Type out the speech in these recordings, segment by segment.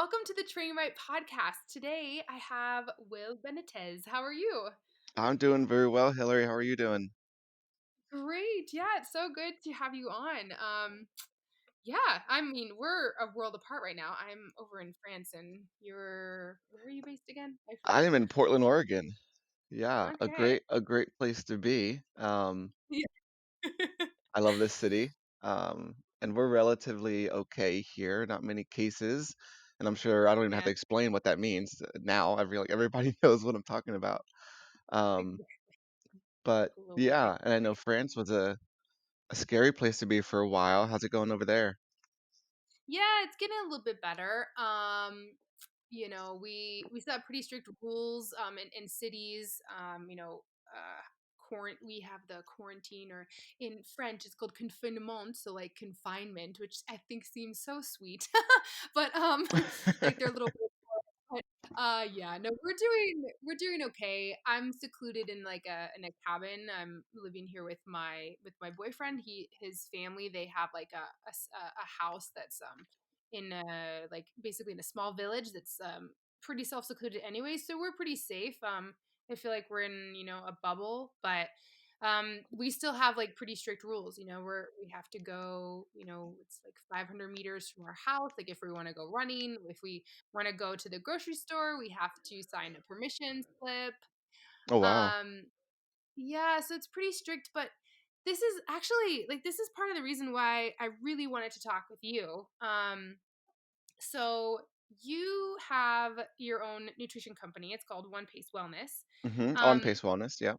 welcome to the Train Right podcast. Today I have Will Benitez. How are you? I'm doing very well, Hillary. How are you doing? Great. Yeah, it's so good to have you on. Yeah, I mean, we're a world apart right now. I'm over in France and where are you based again? I I forget. am in Portland, Oregon. Yeah, a Okay. great a great place to be. Yeah. I love this city. And we're relatively okay here. Not many cases, and I'm sure I don't even have Yeah, to explain what that means now. I feel like everybody knows what I'm talking about. Um, but globally. yeah, and I know France was a scary place to be for a while. How's it going over there? Yeah, it's getting a little bit better. We set up pretty strict rules in cities. We have the quarantine, or in French it's called confinement, so like confinement, which I think seems so sweet. But like they're little. But, yeah, no, we're doing okay. I'm secluded in like a cabin. I'm living here with my boyfriend. His family, they have like a house that's in a like basically in a small village that's pretty self secluded anyway. So we're pretty safe. I feel like we're in a bubble, but we still have like pretty strict rules. We have to go. It's like 500 meters from our house. Like if we want to go running, if we want to go to the grocery store, we have to sign a permission slip. Oh wow. Um, yeah, so it's pretty strict, but this is part of the reason why I really wanted to talk with you. So you have your own nutrition company. It's called One Pace Wellness. On Um, pace wellness. Yeah.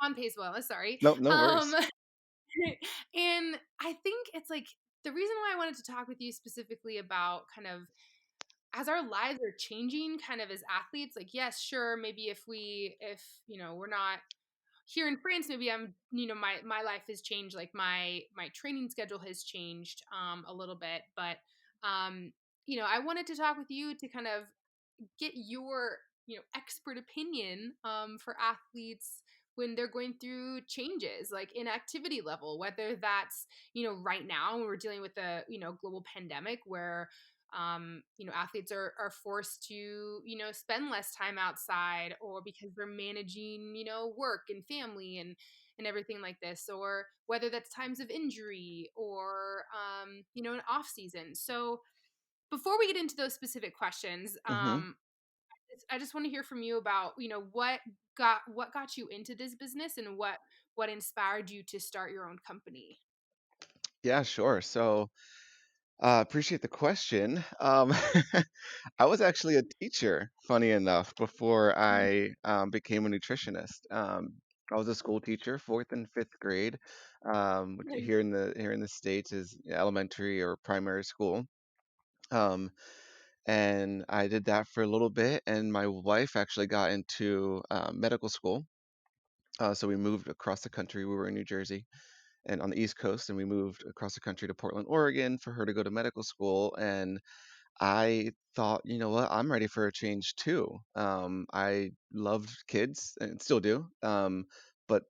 on Pace Wellness, sorry. No, no Um, worries. and I think it's like the reason why I wanted to talk with you specifically about kind of as our lives are changing kind of as athletes, like yes, sure, maybe if we're not here in France, maybe my life has changed, like my training schedule has changed a little bit, but um I wanted to talk with you to kind of get your expert opinion for athletes when they're going through changes like in activity level, whether that's right now when we're dealing with a global pandemic where athletes are forced to spend less time outside, or because they're managing work and family and everything like this, or whether that's times of injury or an off season. So before we get into those specific questions, hmm I just want to hear from you about what got you into this business, and what inspired you to start your own company. Yeah, sure. So appreciate the question. I was actually a teacher, funny enough, before Mm. I became a nutritionist. I was a school teacher, fourth and fifth grade, which Nice. here in the States is elementary or primary school. Um, and I did that for a little bit, and my wife actually got into medical school. So we moved across the country. We were in New Jersey and on the East Coast, and we moved across the country to Portland, Oregon, for her to go to medical school. And I thought, you know what, I'm ready for a change too. I loved kids and still do, but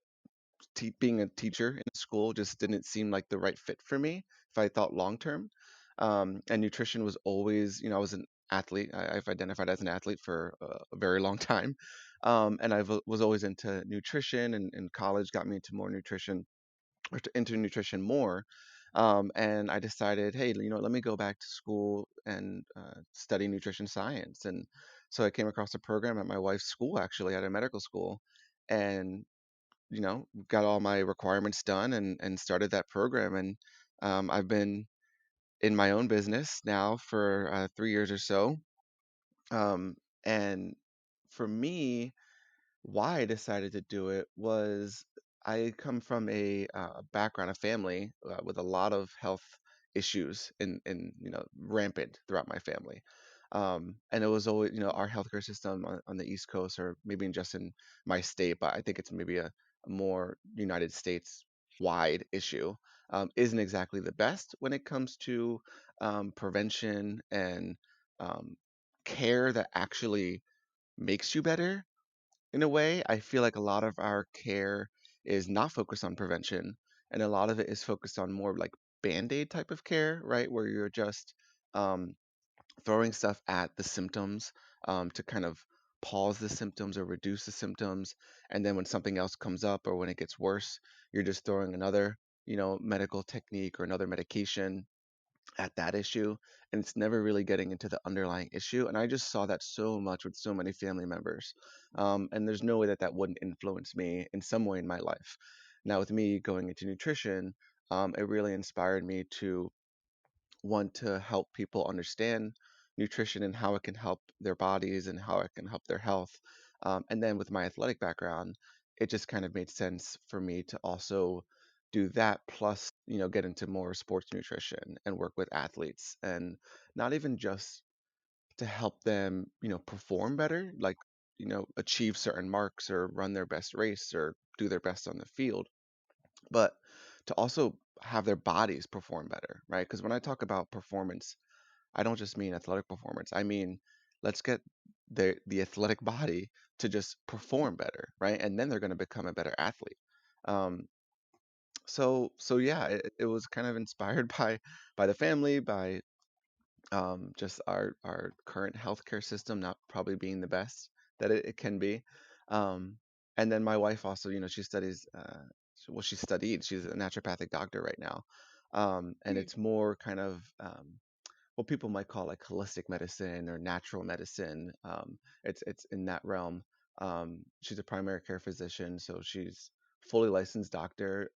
being a teacher in a school just didn't seem like the right fit for me if I thought long term. And nutrition was always, I was an athlete. I've identified as an athlete for a very long time. And was always into nutrition, and college got me into more nutrition, or into nutrition more. And I decided, hey, let me go back to school and study nutrition science. And so I came across a program at my wife's school, actually, at a medical school, and got all my requirements done, and started that program. And I've been in my own business now for 3 years or so. Um, and for me, why I decided to do it was I come from a background, a family with a lot of health issues, and rampant throughout my family. And it was always, our healthcare system on the East Coast, or maybe just in my state, but I think it's maybe a more United States wide issue, isn't exactly the best when it comes to prevention and um, care that actually makes you better. In a way, I feel like a lot of our care is not focused on prevention, and a lot of it is focused on more like band-aid type of care, right? Where you're just um, throwing stuff at the symptoms to kind of pause the symptoms or reduce the symptoms. And then when something else comes up or when it gets worse, you're just throwing another, medical technique or another medication at that issue. And it's never really getting into the underlying issue. And I just saw that so much with so many family members. And there's no way that that wouldn't influence me in some way in my life. Now, with me going into nutrition, it really inspired me to want to help people understand nutrition and how it can help their bodies and how it can help their health. And then with my athletic background, it just kind of made sense for me to also do that plus, get into more sports nutrition and work with athletes and not even just to help them, perform better, like, achieve certain marks or run their best race or do their best on the field, but to also have their bodies perform better, right? Because when I talk about performance, I don't just mean athletic performance. I mean, let's get the athletic body to just perform better, right? And then they're going to become a better athlete. Um, so yeah, it was kind of inspired by the family, by just our current healthcare system not probably being the best that it can be. Um, and then my wife also, she studies, well, she studied, she's a naturopathic doctor right now. And Mm. it's more kind of what people might call like holistic medicine or natural medicine. It's in that realm. She's a primary care physician, so she's fully licensed doctor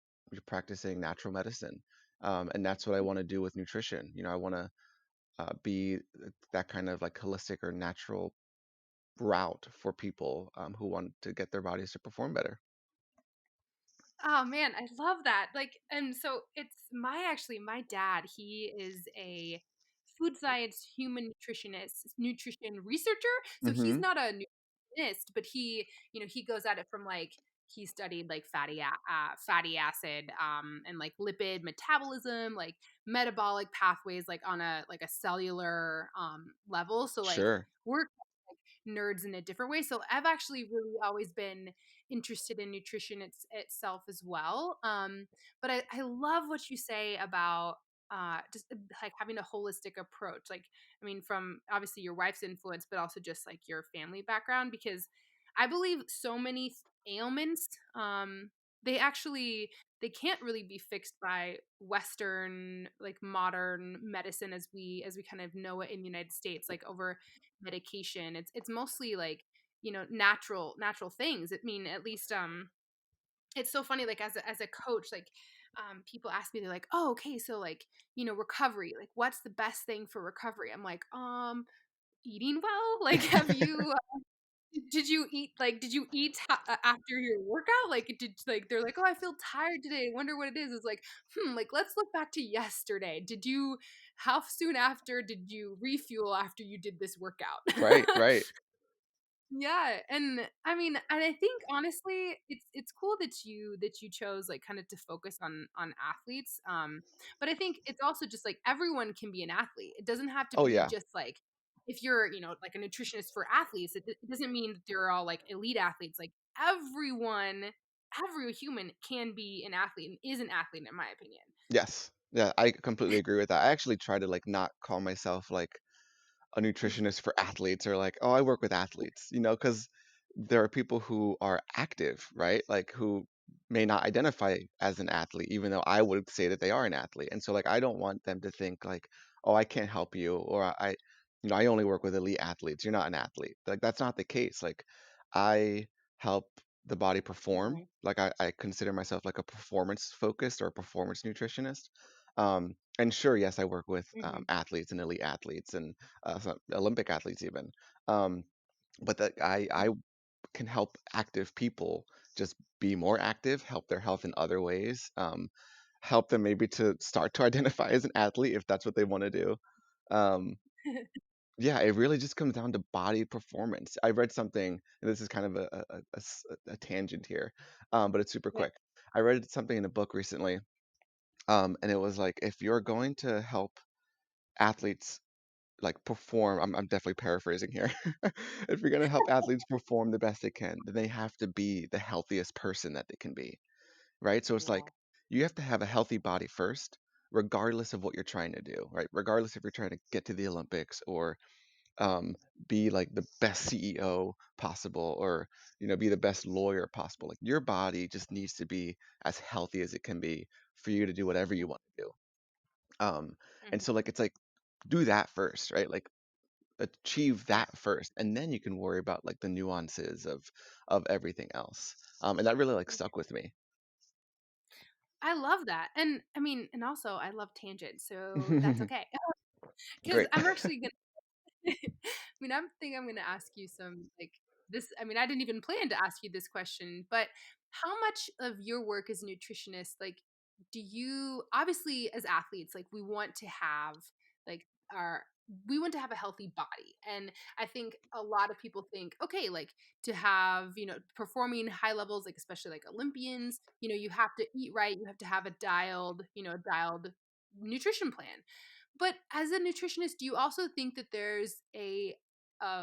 practicing natural medicine. And that's what I want to do with nutrition. I want to be that kind of like holistic or natural route for people who want to get their bodies to perform better. Oh man, I love that. Like, and so it's my dad, he is a food science human nutritionist, nutrition researcher. So he's Mm-hmm. not a nutritionist, but he goes at it from like he studied like fatty acid and like lipid metabolism, like metabolic pathways like on a cellular level. So like Sure. we're nerds in a different way. So I've actually really always been interested in nutrition itself as well. But I love what you say about just like having a holistic approach. Like, I mean, from obviously your wife's influence, but also just like your family background, because I believe so many ailments, they actually they can't really be fixed by Western like modern medicine as we kind of know it in the United States, like over medication. It's mostly like natural things. I mean, at least it's so funny, like as a coach, like people ask me, they're like, oh, okay, so like recovery, like what's the best thing for recovery? I'm like, eating well. Like, have you did you eat after your workout? Like, did like they're like, oh, I feel tired today, I wonder what it is. It's like, like let's look back to yesterday. Did you How soon after did you refuel after you did this workout? Right, right. Yeah, and I mean, and I think honestly, it's cool that you chose like kind of to focus on athletes. But I think it's also just like everyone can be an athlete. It doesn't have to Oh be yeah. just like if you're, like a nutritionist for athletes, it doesn't mean that they're all like elite athletes. Like every human can be an athlete and is an athlete in my opinion. Yes. Yeah, I completely agree with that. I actually try to like not call myself like a nutritionist for athletes or like, oh, I work with athletes, because there are people who are active, right? Like who may not identify as an athlete, even though I would say that they are an athlete. And so like I don't want them to think like, oh, I can't help you or I only work with elite athletes. You're not an athlete. Like that's not the case. Like I help the body perform. Mhm, Like I consider myself like a performance focused or a performance nutritionist. And sure, yes, I work with mhm. athletes and elite athletes and some Olympic athletes even. Um, but that I can help active people just be more active, help their health in other ways, help them maybe to start to identify as an athlete if that's what they want to do. Um, yeah, it really just comes down to body performance. I read something, and this is kind of a tangent here, but it's super Yeah. quick. I read something in a book recently, and it was like if you're going to help athletes like perform, I'm definitely paraphrasing here. If you're gonna help athletes perform the best they can, then they have to be the healthiest person that they can be, right? So it's like Yeah. you have to have a healthy body first, regardless of what you're trying to do, right? Regardless if you're trying to get to the Olympics or um, be like the best CEO possible, or be the best lawyer possible. Like your body just needs to be as healthy as it can be for you to do whatever you want to do. Um, and so Mhm. like it's like do that first, right? Like achieve that first, and then you can worry about like the nuances of everything else. And that really like Mhm. stuck with me. I love that. And I mean, and also I love tangents, so that's okay. Because Great. I'm actually gonna I mean, I'm gonna ask you some like this. I mean, I didn't even plan to ask you this question, but how much of your work as a nutritionist, like, do you obviously as athletes, like, like our we want to have a healthy body, and I think a lot of people think, okay, like to have performing high levels, like especially like Olympians, you have to eat right, you have to have a dialed nutrition plan. But as a nutritionist, do you also think that there's a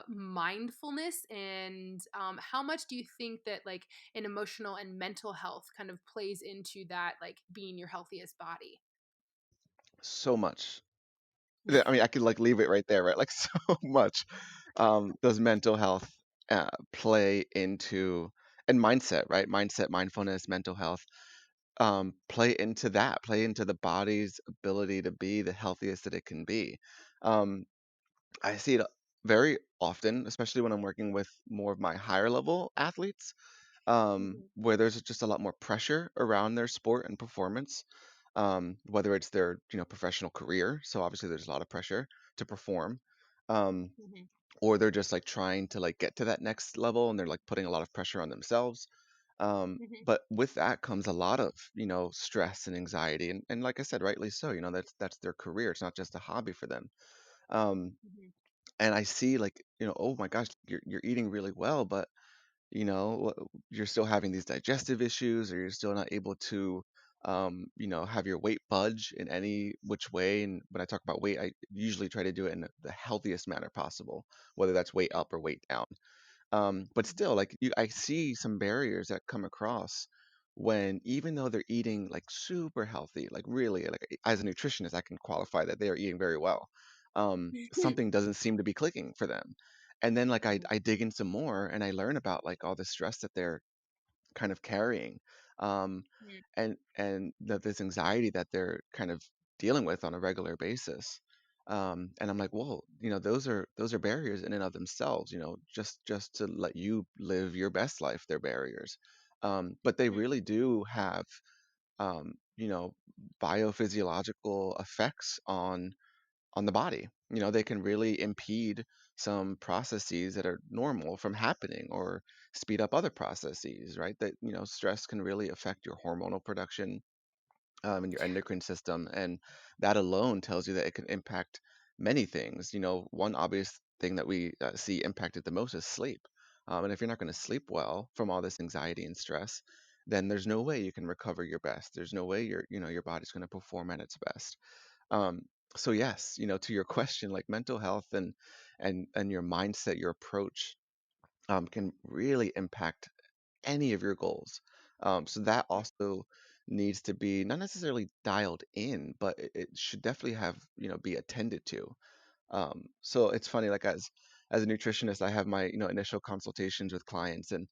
mindfulness, and how much do you think that like an emotional and mental health kind of plays into that, like being your healthiest body? So much. I mean, I could like leave it right there, right? Like so much. Does mental health play into, and mindset, right? Mindset, mindfulness, mental health play into that, play into the body's ability to be the healthiest that it can be. Um, I see it very often, especially when I'm working with more of my higher level athletes, Mhm, where there's just a lot more pressure around their sport and performance, whether it's their professional career. So obviously there's a lot of pressure to perform, um, mhm, or they're just like trying to like get to that next level and they're like putting a lot of pressure on themselves. mhm, But with that comes a lot of stress and anxiety, and like I said, rightly so. That's their career. It's not just a hobby for them. Um, mhm, and I see like oh my gosh, you're eating really well, but you're still having these digestive issues, or you're still not able to have your weight budge in any which way. And when I talk about weight, I usually try to do it in the healthiest manner possible, whether that's weight up or weight down. But mhm, still, like I see some barriers that come across when, even though they're eating like super healthy, like really, like as a nutritionist, I can qualify that they are eating very well. mhm, Something doesn't seem to be clicking for them. And then like I, mhm, I dig in some more and I learn about like all the stress that they're kind of carrying, um, mhm, and that this anxiety that they're kind of dealing with on a regular basis. And I'm like, whoa, those are barriers in and of themselves. Just to let you live your best life, they're barriers. But they mhm, really do have um, you know biophysiological effects on the body. They can really impede some processes that are normal from happening, or speed up other processes, right? That, stress can really affect your hormonal production, and your endocrine system. And that alone tells you that it can impact many things. One obvious thing that we see impacted the most is sleep. And if you're not going to sleep well from all this anxiety and stress, then there's no way you can recover your best. There's no way your body's going to perform at its best. Um, so yes, to your question, like mental health and your mindset, your approach, can really impact any of your goals. So that mhm, also needs to be not necessarily dialed in, but it should definitely have, be attended to. So it's funny, like as a nutritionist, I have my, initial consultations with clients, and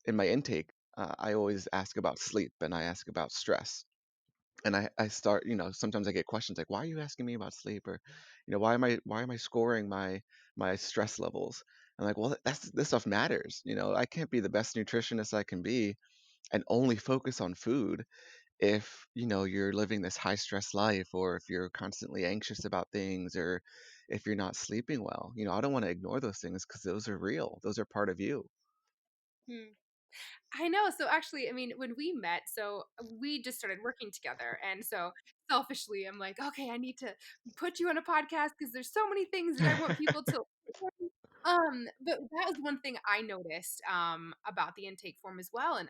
in my intake, I always ask about sleep and I ask about stress. And I start, sometimes I get questions like, why are you asking me about sleep? Or, why am I scoring my stress levels? I'm like, well, this stuff matters. I can't be the best nutritionist I can be and only focus on food if, you're living this high stress life, or if you're constantly anxious about things, or if you're not sleeping well. I don't want to ignore those things because those are real. Those are part of you. mhm. I know. So actually, I mean, when we met, so we just started working together. And so selfishly, I'm like, okay, I need to put you on a podcast because there's so many things that I want people to learn. But that was one thing I noticed about the intake form as well. And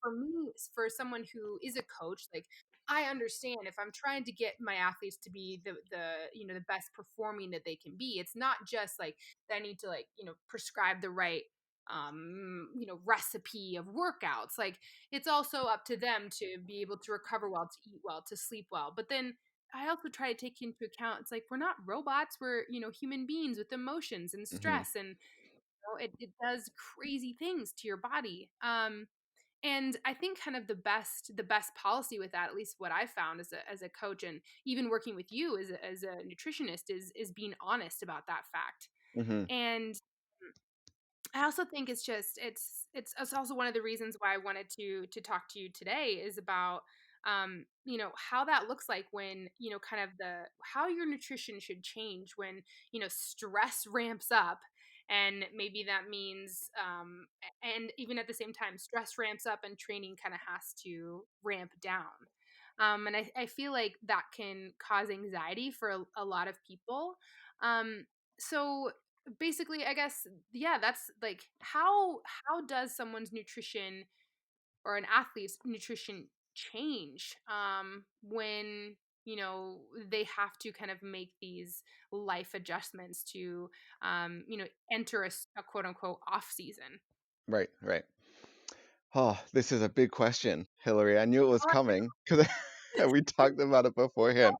for me, for someone who is a coach, like I understand if I'm trying to get my athletes to be the best performing that they can be, it's not just like that I need to like, prescribe the right recipe of workouts. Like it's also up to them to be able to recover well, to eat well, to sleep well. But then I also try to take into account, it's like we're not robots, we're, human beings with emotions and Hmm. stress, and it does crazy things to your body. And I think kind of the best policy with that, at least what I found as a coach, and even working with you as a nutritionist, is being honest about that fact. Hmm. And I also think it's also one of the reasons why I wanted to talk to you today, is about how that looks like when, kind of the how your nutrition should change when, stress ramps up. And maybe that means and even at the same time, stress ramps up and training kind of has to ramp down. And I feel like that can cause anxiety for a lot of people. So basically, I guess, yeah, that's like, how does someone's nutrition, or an athlete's nutrition, change when, they have to kind of make these life adjustments to enter a quote unquote off season. Right, right. Oh, this is a big question, Hillary. I knew it was coming because we talked about it beforehand.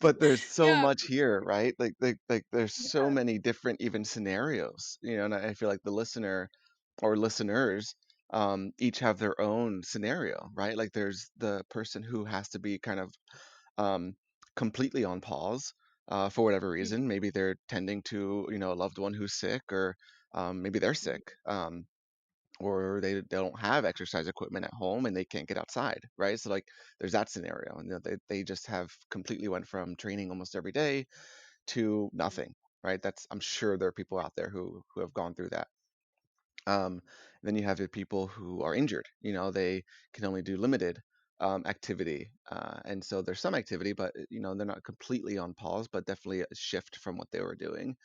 But there's so Yeah, much here, right? Like there's so many different even scenarios, and I feel like the listener or listeners each have their own scenario, right? Like there's the person who has to be kind of um, completely on pause for whatever yeah. reason. Maybe they're tending to, a loved one who's sick, or maybe they're sick. Or they don't have exercise equipment at home and they can't get outside, right? So like there's that scenario, and they just have completely went from training almost every day to nothing, right? That's, I'm sure there are people out there who have gone through that. um, then you have the people who are injured, they can only do limited activity, and so there's some activity, but they're not completely on pause, but definitely a shift from what they were doing.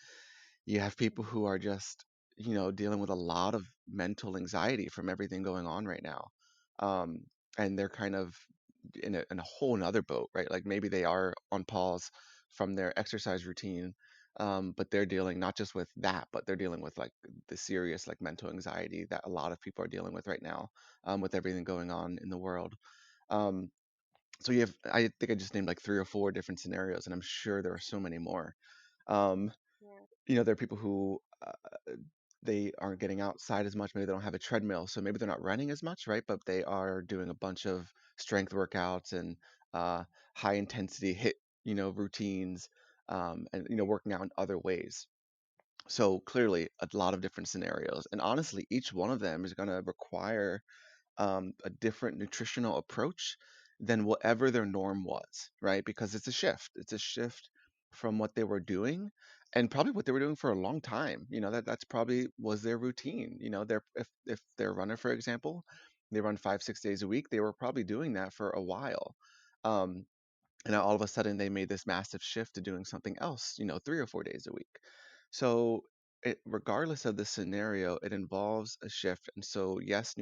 You have people who are just, dealing with a lot of mental anxiety from everything going on right now. Um, and they're kind of in a whole nother boat, right? Like maybe they are on pause from their exercise routine, but they're dealing not just with that, but they're dealing with like the serious like mental anxiety that a lot of people are dealing with right now, with everything going on in the world. Um, so you have, I think I just named like three or four different scenarios, and I'm sure there are so many more. Um, Yeah. there are people who they aren't getting outside as much. Maybe they don't have a treadmill, so maybe they're not running as much, right? But they are doing a bunch of strength workouts and uh, high intensity hit, routines, and working out in other ways. So clearly, a lot of different scenarios, and honestly, each one of them is going to require a different nutritional approach than whatever their norm was, right? Because it's a shift. It's a shift from what they were doing, and probably what they were doing for a long time. That's probably was their routine. They're if they're a runner, for example, they run 5, 6 days a week. They were probably doing that for a while. Um, and now all of a sudden they made this massive shift to doing something else, 3 or 4 days a week. So regardless of the scenario, it involves a shift. And so yes,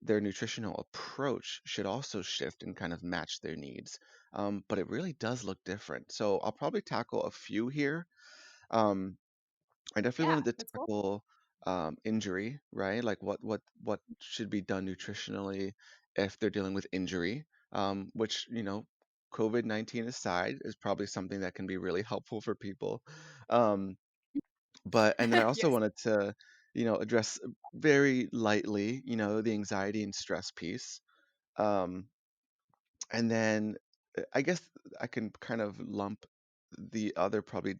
their nutritional approach should also shift and kind of match their needs. But it really does look different. So I'll probably tackle a few here. Um, I definitely Yeah, wanted to that's cool. tackle injury, right? Like what should be done nutritionally if they're dealing with injury, which, COVID-19 aside, is probably something that can be really helpful for people. Um, but and then I also Yes. wanted to, address very lightly, the anxiety and stress piece. Um, and then I guess I can kind of lump the other probably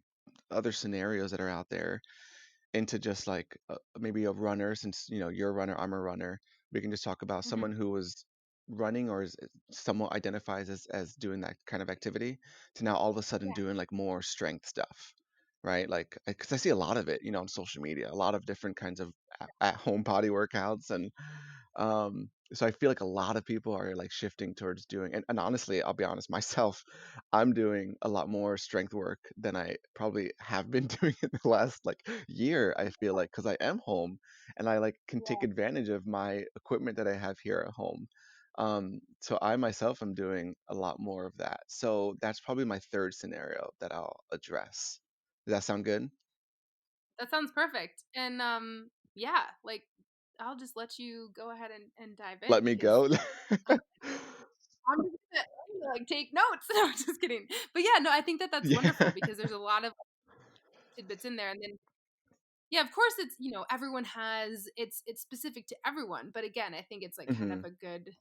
other scenarios that are out there into just like maybe a runner, since you're a runner, I'm a runner. We can just talk about Hmm. someone who was running or is somewhat identifies as doing that kind of activity, to now all of a sudden Yeah. doing like more strength stuff, right? Like because I see a lot of it, on social media, a lot of different kinds of at home body workouts. And so I feel like a lot of people are like shifting towards doing, and honestly, I'll be honest, myself, I'm doing a lot more strength work than I probably have been doing in the last like year, I feel like, because I am home and I like can take Yeah. advantage of my equipment that I have here at home. So I myself am doing a lot more of that. So that's probably my third scenario that I'll address. Does that sound good? That sounds perfect. And yeah, like, I'll just let you go ahead and dive Let in me because go. I'm I'm just like take notes. No, I'm just kidding. But yeah, no, I think that that's wonderful Yeah. because there's a lot of tidbits in there. And then yeah, of course it's, everyone has it's specific to everyone. But again, I think it's like kind of Hmm. a good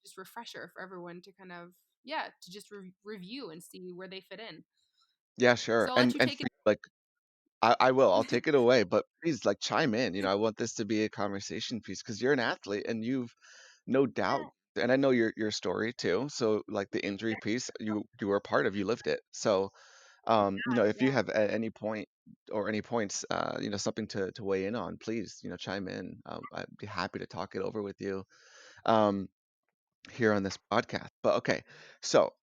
just refresher for everyone to kind of yeah, to just review and see where they fit in. Yeah, sure. So I'll let you And take for it. you, like I will. I'll take it away, but please like chime in. I want this to be a conversation piece because you're an athlete and you've no doubt, Yeah. and I know your story too. So like the injury piece, you were a part of, you lived it. So if you Yeah. have at any point or any points, something to weigh in on, please, chime in. I'd be happy to talk it over with you um, here on this podcast. But okay, so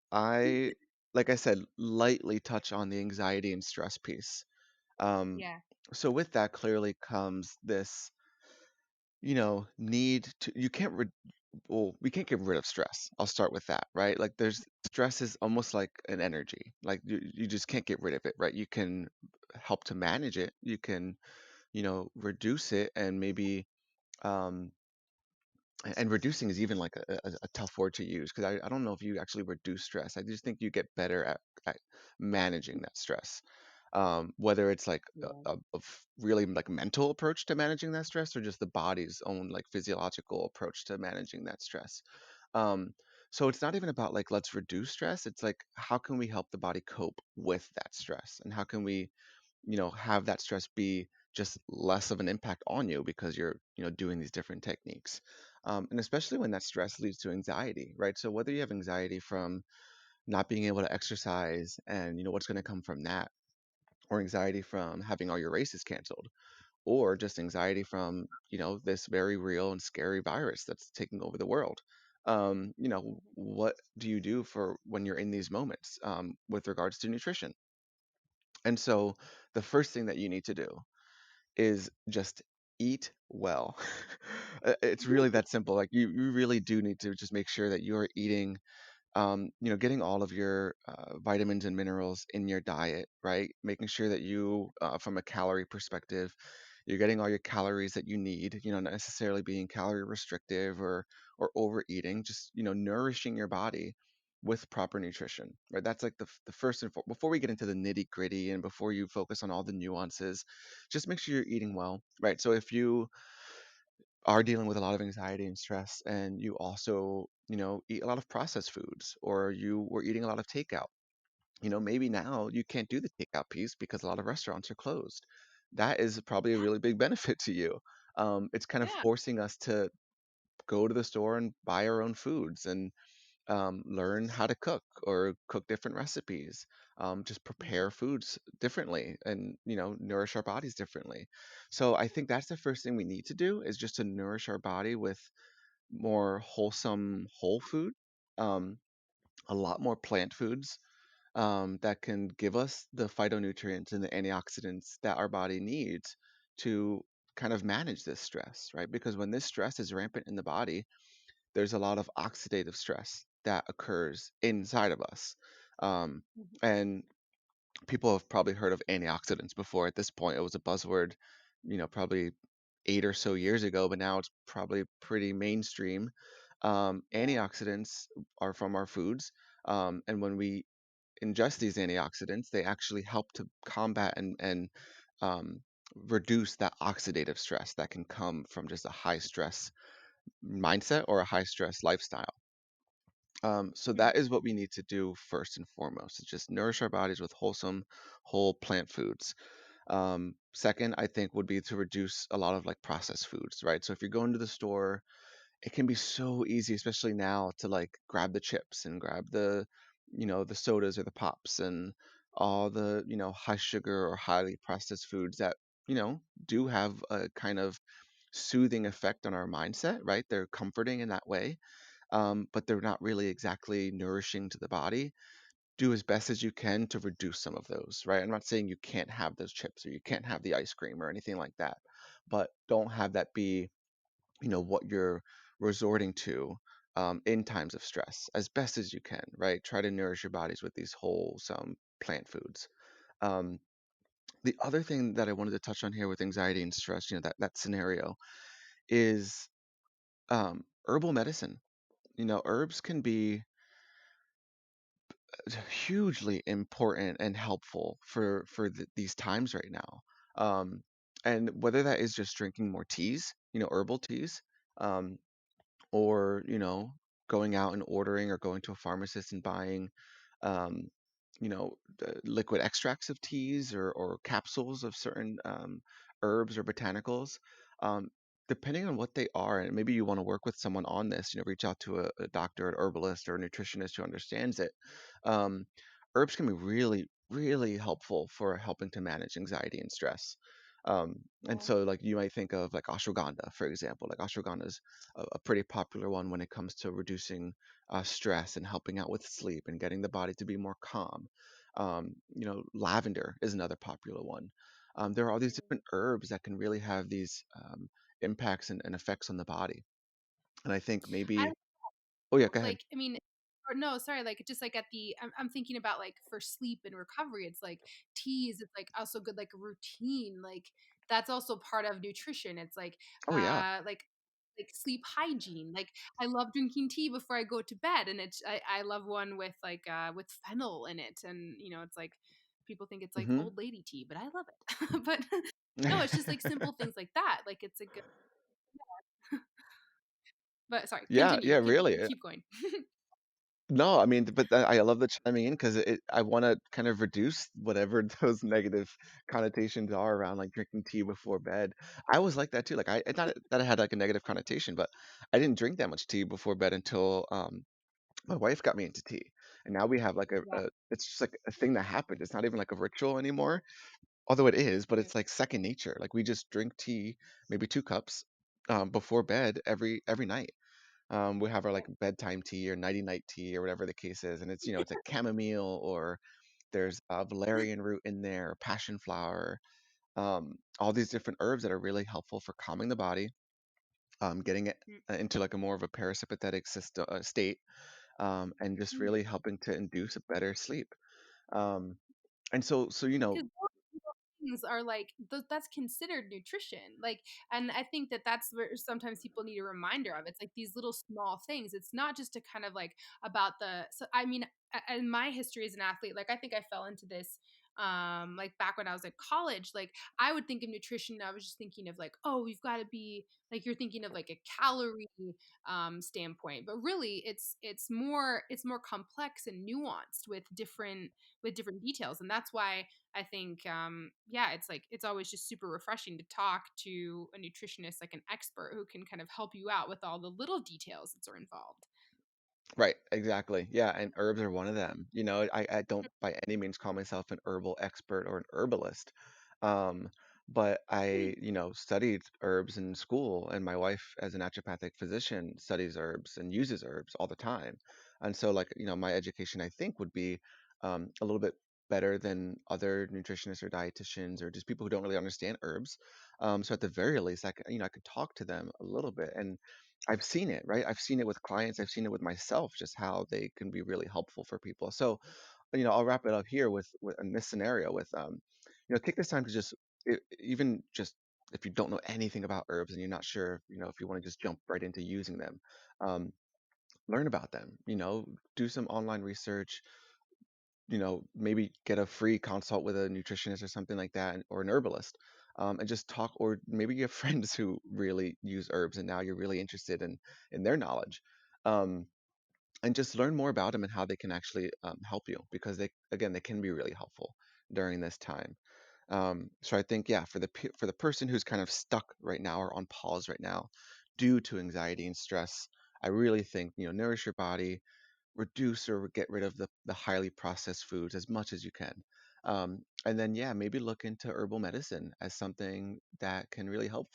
like I said, lightly touch on the anxiety and stress piece. Um, Yeah. so with that clearly comes this, need to, you can't, well, we can't get rid of stress. I'll start with that, right? Like there's stress is almost like an energy. Like you just can't get rid of it, right? You can help to manage it. You can, reduce it and maybe, um, and reducing is even like a tough word to use because I don't know if you actually reduce stress. I just think you get better at managing that stress. Whether it's like Yeah. really like mental approach to managing that stress or just the body's own like physiological approach to managing that stress. Um, so it's not even about like let's reduce stress. It's like how can we help the body cope with that stress and how can we have that stress be just less of an impact on you because you're, doing these different techniques. And especially when that stress leads to anxiety, right? So whether you have anxiety from not being able to exercise and, what's going to come from that, or anxiety from having all your races canceled, or just anxiety from, this very real and scary virus that's taking over the world. What do you do for when you're in these moments with regards to nutrition? And so the first thing that you need to do is just eat well. It's really that simple. Like you really do need to just make sure that you are eating, getting all of your vitamins and minerals in your diet, right? Making sure that you, from a calorie perspective, you're getting all your calories that you need, not necessarily being calorie restrictive or overeating, just, nourishing your body with proper nutrition, right? That's like the first and before we get into the nitty gritty and before you focus on all the nuances, just make sure you're eating well, right? So if you are dealing with a lot of anxiety and stress and you also eat a lot of processed foods or you were eating a lot of takeout, maybe now you can't do the takeout piece because a lot of restaurants are closed. That is probably a Yeah. really big benefit to you. It's kind of Yeah. forcing us to go to the store and buy our own foods and learn how to cook or cook different recipes, just Mhm. prepare foods differently and nourish our bodies differently. So I think that's the first thing we need to do is just to nourish our body with more wholesome whole food, um, a lot more plant foods that can give us the phytonutrients and the antioxidants that our body needs to kind of manage this stress, right? Because when this stress is rampant in the body, there's a lot of oxidative stress that occurs inside of us. Um, Mhm. and people have probably heard of antioxidants before. At this point, it was a buzzword, probably 8 or so years ago, but now it's probably pretty mainstream. Yeah. Antioxidants are from our foods. And when we ingest these antioxidants, they actually help to combat and um, reduce that oxidative stress that can come from just a high stress mindset or a high stress lifestyle. So Mhm. that is what we need to do first and foremost, is just nourish our bodies with wholesome, whole plant foods. Second, I think would be to reduce a lot of like processed foods, right? So if you're going to the store, it can be so easy, especially now, to like grab the chips and grab the sodas or the pops and all the, high sugar or highly processed foods that, do have a kind of soothing effect on our mindset, right? They're comforting in that way, but they're not really exactly nourishing to the body. Do as best as you can to reduce some of those, right? I'm not saying you can't have those chips or you can't have the ice cream or anything like that, but don't have that be, what you're resorting to in times of stress as best as you can, right? Try to nourish your bodies with these wholesome plant foods. Um, the other thing that I wanted to touch on here with anxiety and stress, that scenario is herbal medicine. Herbs can be hugely important and helpful for these times right now. Um, and whether that is just drinking more teas, herbal teas, um, or going out and ordering or going to a pharmacist and buying um, the liquid extracts of teas or capsules of certain herbs or botanicals. Um, Depending on what they are, and maybe you want to work with someone on this, reach out to a doctor, an herbalist, or a nutritionist who understands it. Um, Herbs can be really, really helpful for helping to manage anxiety and stress. Um, and Yeah. so, like, you might think of like ashwagandha, for example. Like ashwagandha is a pretty popular one when it comes to reducing stress and helping out with sleep and getting the body to be more calm. Lavender is another popular one. There are all these different herbs that can really have these impacts and effects on the body. And I think I maybe, oh yeah, go ahead. like, I mean, or no, sorry, like just like at the, I'm thinking about like for sleep and recovery, it's like teas, it's like also good, like a routine, like that's also part of nutrition. It's Oh yeah. like sleep hygiene. Like I love drinking tea before I go to bed, and I love one with fennel in it, and it's like people think it's like Hmm. old lady tea, but I love it. But no, it's just like simple things like that. Like it's a good. But sorry, Yeah, continue, yeah, really. keep going. No, I mean, but I love the chiming in because I want to kind of reduce whatever those negative connotations are around like drinking tea before bed. I was like that too. Like it's not that I had like a negative connotation, but I didn't drink that much tea before bed until my wife got me into tea. And now we have like Yeah. it's just like a thing that happened. It's not even like a ritual anymore, although it is, but Right. it's like second nature. Like we just drink tea, maybe 2 cups before bed every night. We have our like bedtime tea or nighty night tea or whatever the case is, and it's a chamomile or there's valerian root in there, passion flower, all these different herbs that are really helpful for calming the body, getting it Mm. into like a more of a parasympathetic system state, and just Mm. really helping to induce a better sleep. Um, and so Because those little things are like that's considered nutrition. Like, and I think that that's where sometimes people need a reminder of. It's like these little small things. It's not just to kind of like about the. So I mean, in my history as an athlete, like I think I fell into this. Like back when I was at college, like I would think of nutrition. I was just thinking of like, oh, we've got to be like you're thinking of like a calorie standpoint, but really it's more complex and nuanced with different details, and that's why I think yeah, it's like it's always just super refreshing to talk to a nutritionist, like an expert who can kind of help you out with all the little details that are involved. Right, exactly. Yeah, and herbs are one of them. I don't by any means call myself an herbal expert or an herbalist. Um, but I, studied herbs in school, and my wife, as a naturopathic physician, studies herbs and uses herbs all the time. And so, like, my education, I think, would be a little bit better than other nutritionists or dietitians or just people who don't really understand herbs. So at the very least, I could talk to them a little bit. And I've seen it, right? I've seen it with clients, I've seen it with myself, just how they can be really helpful for people. So, I'll wrap it up here with in this scenario with take this time to just even just if you don't know anything about herbs and you're not sure, if you want to just jump right into using them, um, learn about them, do some online research, maybe get a free consult with a nutritionist or something like that, or an herbalist, and just talk, or maybe you have friends who really use herbs, and now you're really interested in their knowledge, um, and just learn more about them and how they can actually help you, because they can be really helpful during this time. So I think, yeah, for the person who's kind of stuck right now or on pause right now due to anxiety and stress, I really think nourish your body, reduce or get rid of the highly processed foods as much as you can. And then, yeah, maybe look into herbal medicine as something that can really help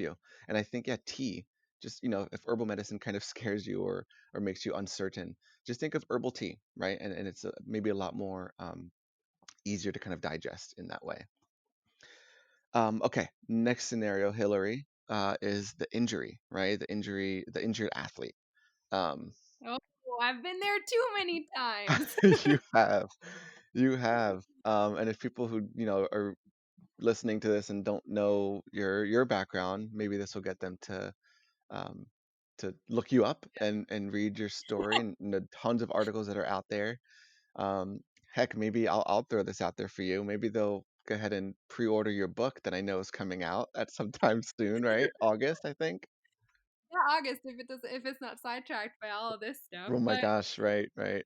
you. And I think, yeah, tea, just, if herbal medicine kind of scares you or makes you uncertain, just think of herbal tea, right? And it's maybe a lot more easier to kind of digest in that way. Okay, next scenario, Hillary, is the injury, right? The injured athlete. Um, Oh, I've been there too many times. You have, you have. And if people who, are listening to this and don't know your background, maybe this will get them um, to look you up and read your story and the tons of articles that are out there. Um, Heck, maybe I'll throw this out there for you. Maybe they'll go ahead and pre-order your book that I know is coming out at some time soon, right? August, I think. Yeah, August if it's not sidetracked by all of this stuff. Oh my gosh, right, right.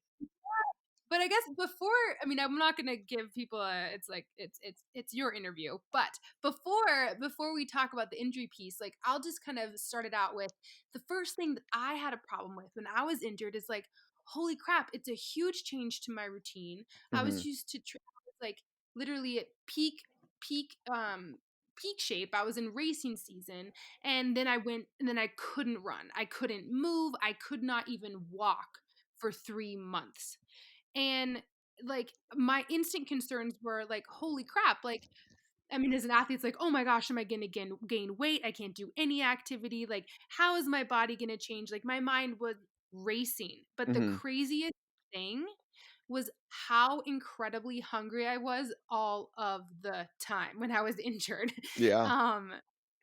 But I guess before, I mean, I'm not gonna give people a. It's like it's your interview. But before we talk about the injury piece, like I'll just kind of start it out with the first thing that I had a problem with when I was injured is like, holy crap, it's a huge change to my routine. I Mm-hmm. was used to like literally at peak shape. I was in racing season, and then I couldn't run. I couldn't move. I could not even walk for 3 months. And like my instant concerns were like, holy crap, like I mean, as an athlete, it's like, oh my gosh, am I gonna gain weight? I can't do any activity. Like, how is my body gonna change? Like my mind was racing. But the Mm-hmm. craziest thing was how incredibly hungry I was all of the time when I was injured. Yeah. um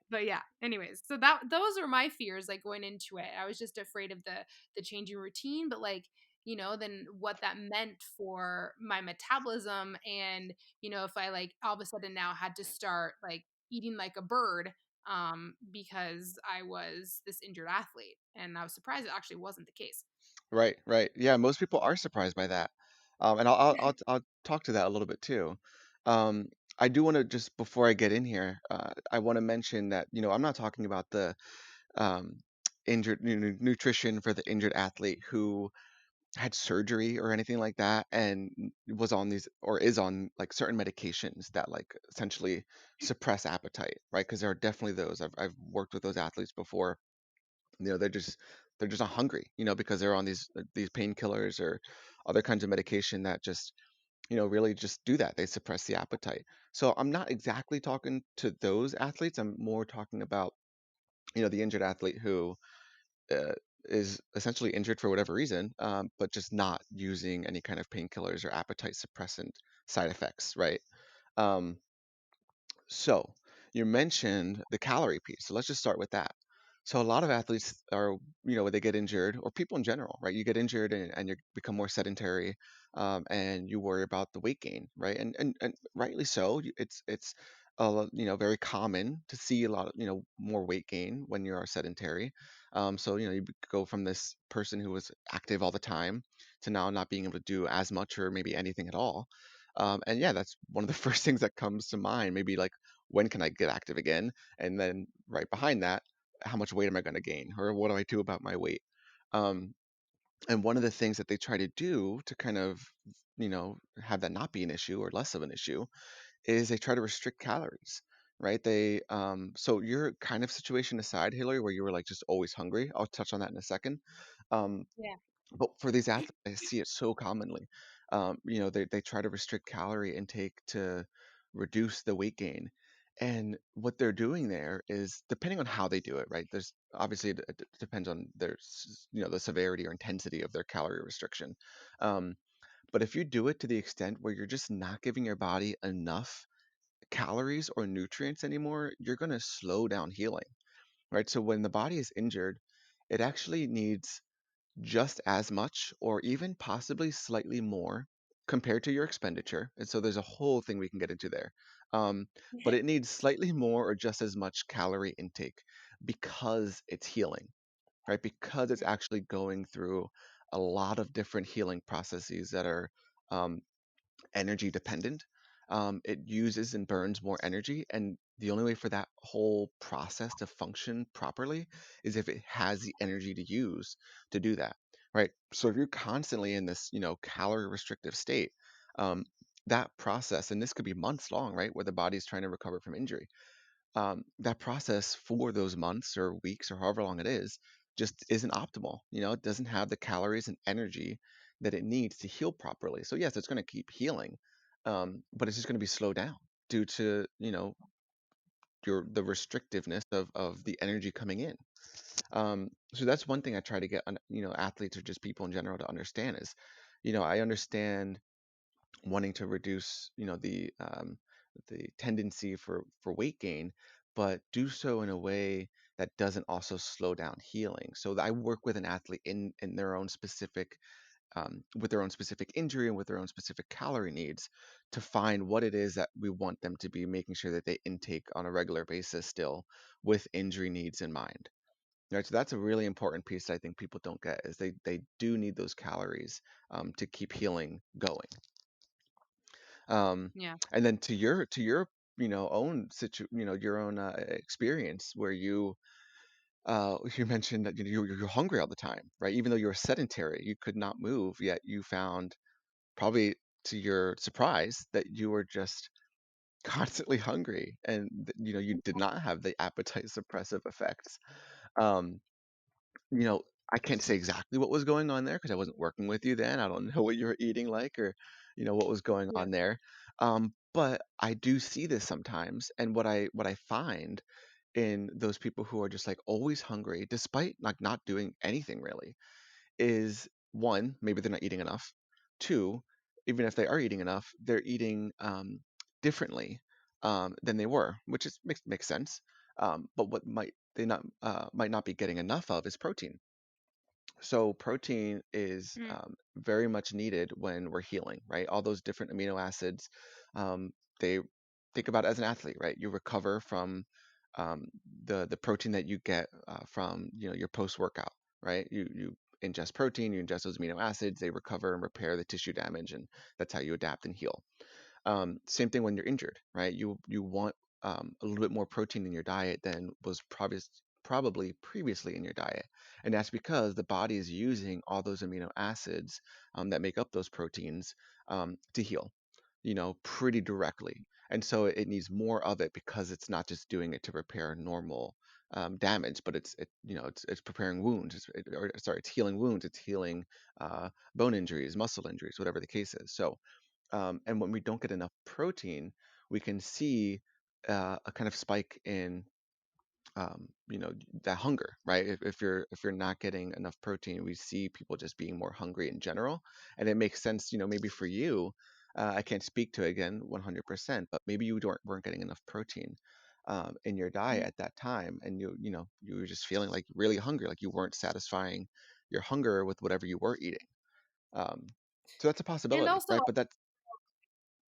but yeah, anyways, so those were my fears like going into it. I was just afraid of the changing routine, but like, then what that meant for my metabolism. And if I like all of a sudden now had to start like eating like a bird, because I was this injured athlete, and I was surprised it actually wasn't the case. Right, right. Yeah, most people are surprised by that. And I'll talk to that a little bit too. Um, I do want to just before I get in here, I want to mention that, I'm not talking about the um, injured nutrition for the injured athlete who had surgery or anything like that and was on these or is on like certain medications that like essentially suppress appetite, right? Because there are definitely those. I've worked with those athletes before. They're just not hungry, because they're on these painkillers or other kinds of medication that just really just do that. They suppress the appetite. So I'm not exactly talking to those athletes. I'm more talking about the injured athlete who uh, is essentially injured for whatever reason, but just not using any kind of painkillers or appetite suppressant side effects, right? Um, so you mentioned the calorie piece. So let's just start with that. So a lot of athletes are, when they get injured, or people in general, right? You get injured and you become more sedentary, and you worry about the weight gain, right? And rightly so. It's very common to see a lot of more weight gain when you are sedentary. So you go from this person who was active all the time to now not being able to do as much or maybe anything at all. And yeah, that's one of the first things that comes to mind. Maybe like when can I get active again? And then right behind that, how much weight am I going to gain? Or what do I do about my weight? Um, and one of the things that they try to do to kind of, have that not be an issue or less of an issue is they try to restrict calories, right? So your kind of situation aside, Hillary, where you were like just always hungry, I'll touch on that in a second. Um, Yeah. but for these athletes, I see it so commonly. They try to restrict calorie intake to reduce the weight gain. And what they're doing there is, depending on how they do it, right? There's obviously it depends on the severity or intensity of their calorie restriction. Um, but if you do it to the extent where you're just not giving your body enough calories or nutrients anymore, you're going to slow down healing, right? So when the body is injured, it actually needs just as much or even possibly slightly more compared to your expenditure. And so there's a whole thing we can get into there. Um, but it needs slightly more or just as much calorie intake because it's healing, right? Because it's actually going through a lot of different healing processes that are um, energy dependent. It uses and burns more energy, and the only way for that whole process to function properly is if it has the energy to use to do that, right? So if you're constantly in this, calorie restrictive state, um, that process, and this could be months long, right, where the body's trying to recover from injury, that process for those months or weeks or however long it is just isn't optimal. It doesn't have the calories and energy that it needs to heal properly. So yes, it's going to keep healing, but it's just going to be slowed down due to the restrictiveness of the energy coming in. So that's one thing I try to get athletes or just people in general to understand is, I understand wanting to reduce, the tendency for weight gain, but do so in a way that doesn't also slow down healing. So I work with an athlete in their own specific with their own specific injury and with their own specific calorie needs to find what it is that we want them to be making sure that they intake on a regular basis still with injury needs in mind. Right, so that's a really important piece that I think people don't get is they do need those calories to keep healing going. Um, Yeah. and then to your own your own experience where you mentioned that you're hungry all the time, right? Even though you were sedentary, you could not move, yet you found, probably to your surprise, that you were just constantly hungry, and you did not have the appetite suppressive effects. Um, you know, I can't say exactly what was going on there because I wasn't working with you then. I don't know what you were eating like, or what was going Yeah. on there. But I do see this sometimes, and what I find in those people who are just like always hungry despite like not doing anything really is, one, maybe they're not eating enough. Two, even if they are eating enough, they're eating differently than they were, which is makes sense. But what might not be getting enough of is protein. So protein is Mhm. very much needed when we're healing, right? All those different amino acids, they think about it as an athlete, right? You recover from um, the protein that you get from your post workout, right? You ingest protein, you ingest those amino acids, they recover and repair the tissue damage, and that's how you adapt and heal. Same thing when you're injured, right? You want a little bit more protein in your diet than was probably previously in your diet, and that's because the body is using all those amino acids that make up those proteins to heal, pretty directly. And so it needs more of it because it's not just doing it to repair normal damage, but it's preparing wounds. It's healing wounds. It's healing bone injuries, muscle injuries, whatever the case is. So and when we don't get enough protein, we can see a kind of spike in that hunger, right? If you're not getting enough protein, we see people just being more hungry in general, and it makes sense. Maybe for you, I can't speak to it again 100%, but maybe you weren't getting enough protein in your diet at that time, and you were just feeling like really hungry, like you weren't satisfying your hunger with whatever you were eating. Um, so that's a And possibility, also right? But that's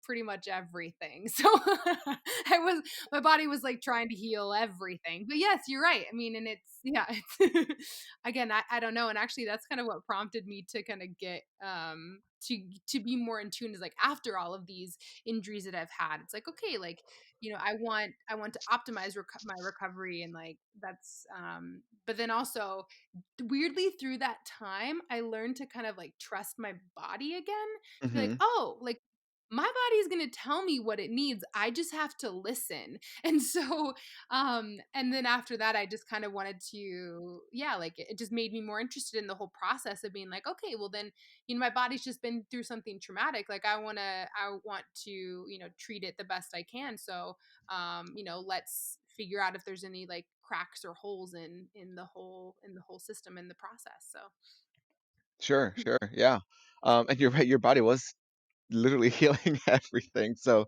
pretty much everything. So I was my body was like trying to heal everything. But yes, you're right. I mean, and it's yeah, it's again, I don't know. And actually that's kind of what prompted me to kind of get to be more in tune is like after all of these injuries that I've had, it's like, okay, like, I want to optimize my recovery and like that's but then also weirdly through that time I learned to kind of like trust my body again to be like, hmm oh, like my body is going to tell me what it needs. I just have to listen. And so, and then after that, I just kind of wanted to, yeah, like it just made me more interested in the whole process of being like, okay, well then, my body's just been through something traumatic. Like I want to, treat it the best I can. So, let's figure out if there's any like cracks or holes in the whole system in the process. So, Sure, sure, yeah. And you're right, your body was literally healing everything. So,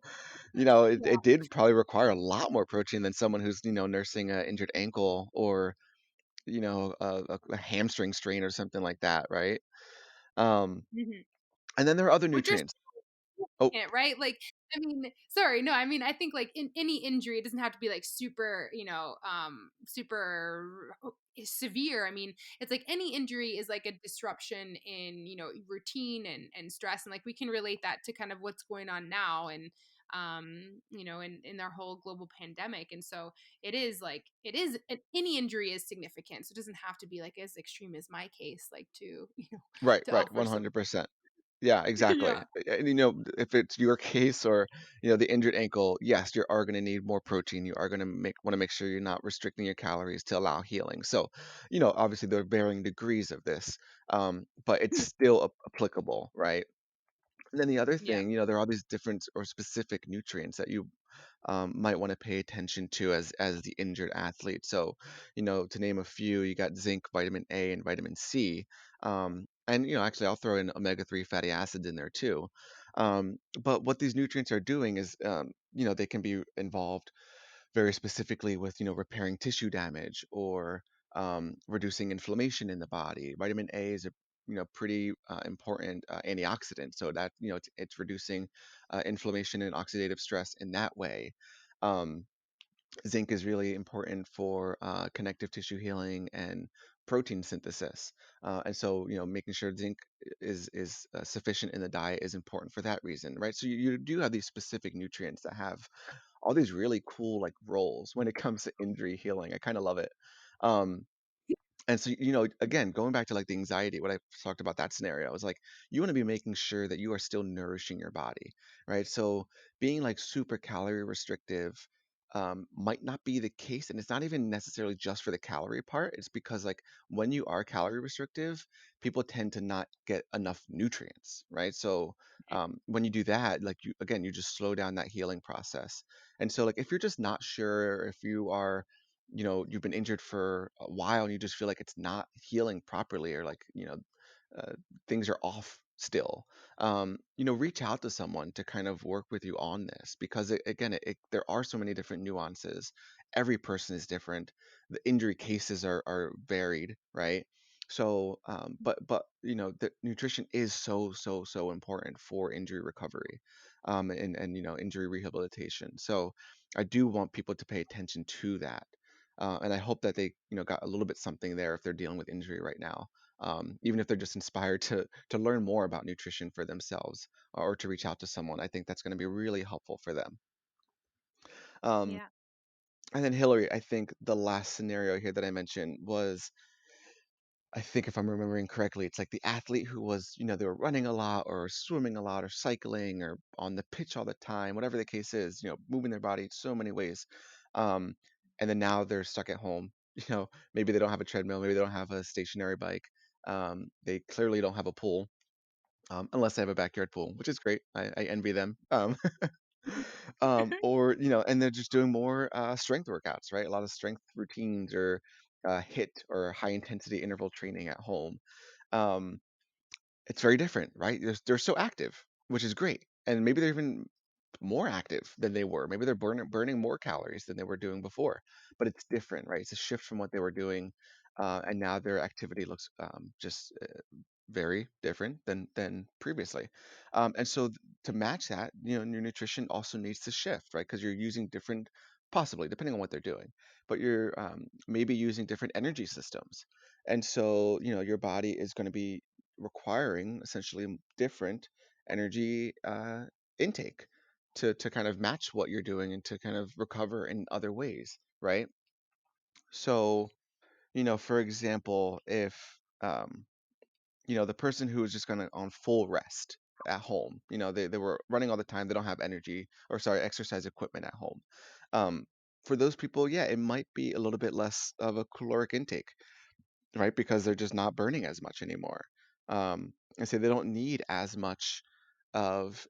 yeah. it did probably require a lot more protein than someone who's, nursing an injured ankle or, a hamstring strain or something like that, right? Um, Mhm. and then there are other Which are nutrients. Oh, it, right? Like, I mean, sorry, no, I mean, I think like in any injury, it doesn't have to be like super, super severe. I mean, it's like any injury is like a disruption in, routine and stress. And like we can relate that to kind of what's going on now and in our whole global pandemic. And so any injury is significant. So it doesn't have to be like as extreme as my case, like to, right, to right, offer some 100%. Yeah, exactly. yeah. And if it's your case or the injured ankle, yes, you are going to need more protein. You are going to want to make sure you're not restricting your calories to allow healing. So, obviously there are varying degrees of this, but it's still applicable, right? And then the other Yeah. thing, there are all these different or specific nutrients that you might want to pay attention to as the injured athlete. So, to name a few, you got zinc, vitamin A, and vitamin C. And actually, I'll throw in omega-3 fatty acids in there too. But what these nutrients are doing is, they can be involved very specifically with repairing tissue damage or reducing inflammation in the body. Vitamin A is pretty important antioxidant. So that, it's reducing inflammation and oxidative stress in that way. Um, Zinc is really important for connective tissue healing and protein synthesis. And so, making sure zinc is sufficient in the diet is important for that reason, right? So you do have these specific nutrients that have all these really cool like roles when it comes to injury healing. I kind of love it. Um, and so, again, going back to like the anxiety, what I talked about that scenario is like you want to be making sure that you are still nourishing your body, right? So being like super calorie restrictive might not be the case. And it's not even necessarily just for the calorie part. It's because like when you are calorie restrictive, people tend to not get enough nutrients, right? So when you do that, like you just slow down that healing process. And so like if you're just not sure if you are you've been injured for a while and you just feel like it's not healing properly or like, uh, things are off still, reach out to someone to kind of work with you on this because again, there are so many different nuances. Every person is different. The injury cases are varied, right? So, but the nutrition is so important for injury recovery, and injury rehabilitation. So, I do want people to pay attention to that. And I hope that they, got a little bit something there if they're dealing with injury right now. Even if they're just inspired to learn more about nutrition for themselves or to reach out to someone, I think that's going to be really helpful for them. Um, Yeah. and then Hillary, I think the last scenario here that I mentioned was, I think if I'm remembering correctly, it's like the athlete who was, they were running a lot or swimming a lot or cycling or on the pitch all the time, whatever the case is, moving their body so many ways. Um, and then now they're stuck at home. Maybe they don't have a treadmill, maybe they don't have a stationary bike. They clearly don't have a pool, unless they have a backyard pool, which is great. I envy them. Or and they're just doing more strength workouts, right? A lot of strength routines or hit or high intensity interval training at home. um, it's very different, right? They're so active, which is great, and maybe they're even more active than they were. Maybe they're burning more calories than they were doing before, but it's different, right? It's a shift from what they were doing, and now their activity looks just very different than previously. And so to match that, your nutrition also needs to shift, right? Because you're using different, possibly depending on what they're doing, but you're maybe using different energy systems, and so your body is going to be requiring essentially different energy intake to kind of match what you're doing and to kind of recover in other ways, right? So, for example, if the person who is just going to on full rest at home, they were running all the time, they don't have energy or sorry, exercise equipment at home. Um, for those people, yeah, it might be a little bit less of a caloric intake, right? Because they're just not burning as much anymore. And so they don't need as much of